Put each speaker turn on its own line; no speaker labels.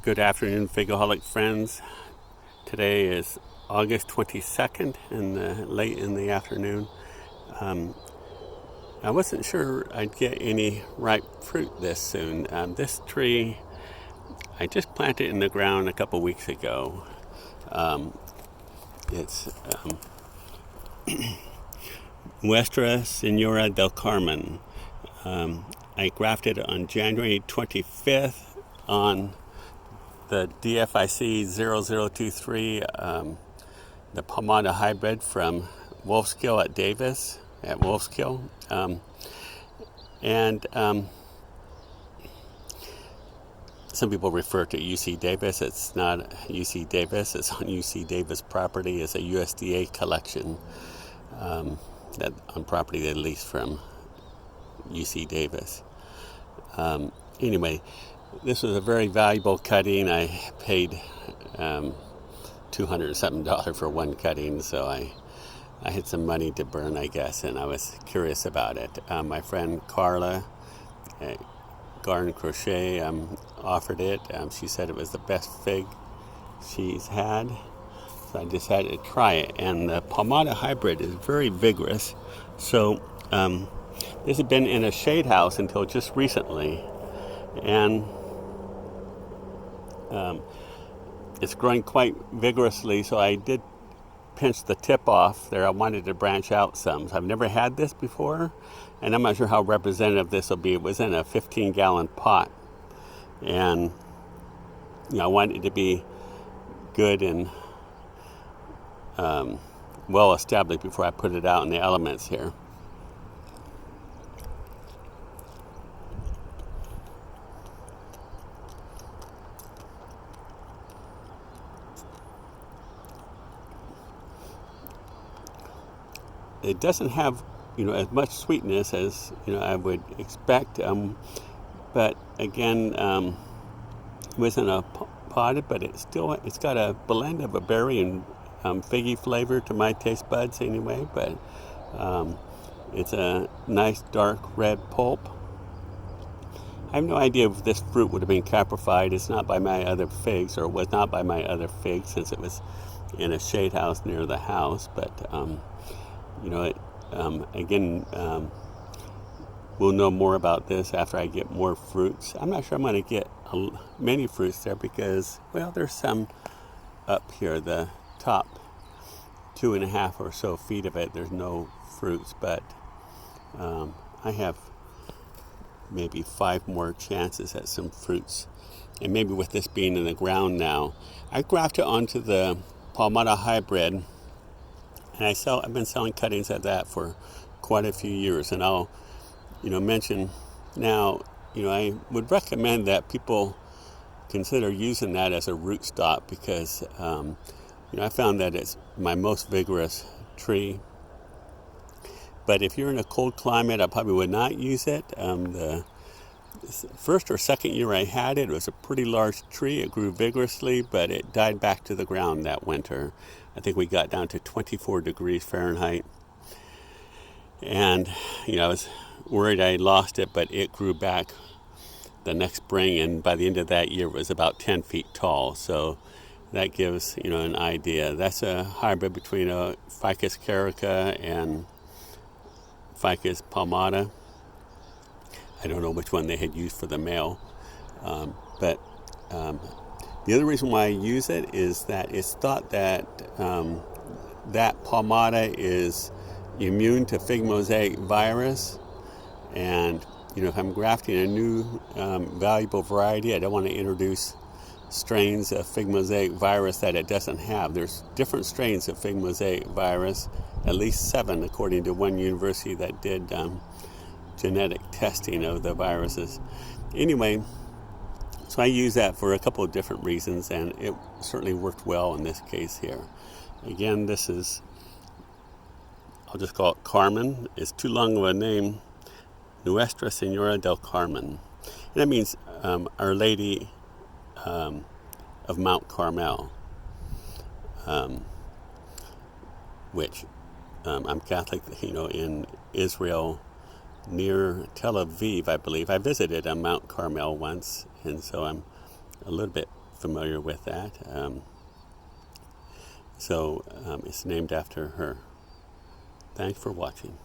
Good afternoon, Figaholic friends. Today is August 22nd, late in the afternoon. I wasn't sure I'd get any ripe fruit this soon. This tree, I just planted in the ground a couple weeks ago. It's Nuestra Señora del Carmen. I grafted it on January 25th on the DFIC 0023, the palmata hybrid from Wolfskill at Davis, at Wolfskill. Some people refer to UC Davis. It's not UC Davis. It's on UC Davis property. It's a USDA collection that on property they leased from UC Davis. Anyway, this was a very valuable cutting. I paid $200 for one cutting, so I had some money to burn, I guess, and I was curious about it. My friend Karla at Gardenchrocet offered it. She said it was the best fig she's had, so I decided to try it. And the palmata hybrid is very vigorous, so this had been in a shade house until just recently, and it's growing quite vigorously, so I did pinch the tip off there. I wanted to branch out some. So I've never had this before, and I'm not sure how representative this will be. It was in a 15-gallon pot, and I wanted it to be good and well established before I put it out in the elements here. It doesn't have, as much sweetness as, I would expect. But again, it wasn't a potted, but it's got a blend of a berry and figgy flavor to my taste buds anyway. But it's a nice dark red pulp. I have no idea if this fruit would have been caprified. It's not by my other figs, or was not by my other figs, since it was in a shade house near the house. But we'll know more about this after I get more fruits. I'm not sure I'm going to get many fruits there because, there's some up here, the top 2.5 or so feet of it. There's no fruits, but I have maybe 5 more chances at some fruits. And maybe with this being in the ground now, I grafted onto the palmata hybrid. And I've been selling cuttings at that for quite a few years, and I'll, mention now, I would recommend that people consider using that as a rootstock because, I found that it's my most vigorous tree. But if you're in a cold climate, I probably would not use it. The first or second year I had it, it was a pretty large tree. It grew vigorously, but it died back to the ground that winter. I think we got down to 24 degrees Fahrenheit. And, I was worried I lost it, but it grew back the next spring. And by the end of that year, it was about 10 feet tall. So that gives, an idea. That's a hybrid between a Ficus carica and Ficus palmata. I don't know which one they had used for the male. But the other reason why I use it is that it's thought that that palmata is immune to fig mosaic virus. And, if I'm grafting a new valuable variety, I don't want to introduce strains of fig mosaic virus that it doesn't have. There's different strains of fig mosaic virus, at least 7, according to one university that did genetic testing of the viruses. Anyway, so I use that for a couple of different reasons, and it certainly worked well in this case here. Again, this is, I'll just call it Carmen. It's too long of a name. Nuestra Señora del Carmen. And that means Our Lady of Mount Carmel, which I'm Catholic, in Israel, near Tel Aviv, I believe. I visited Mount Carmel once, and so I'm a little bit familiar with that. So it's named after her. Thanks for watching.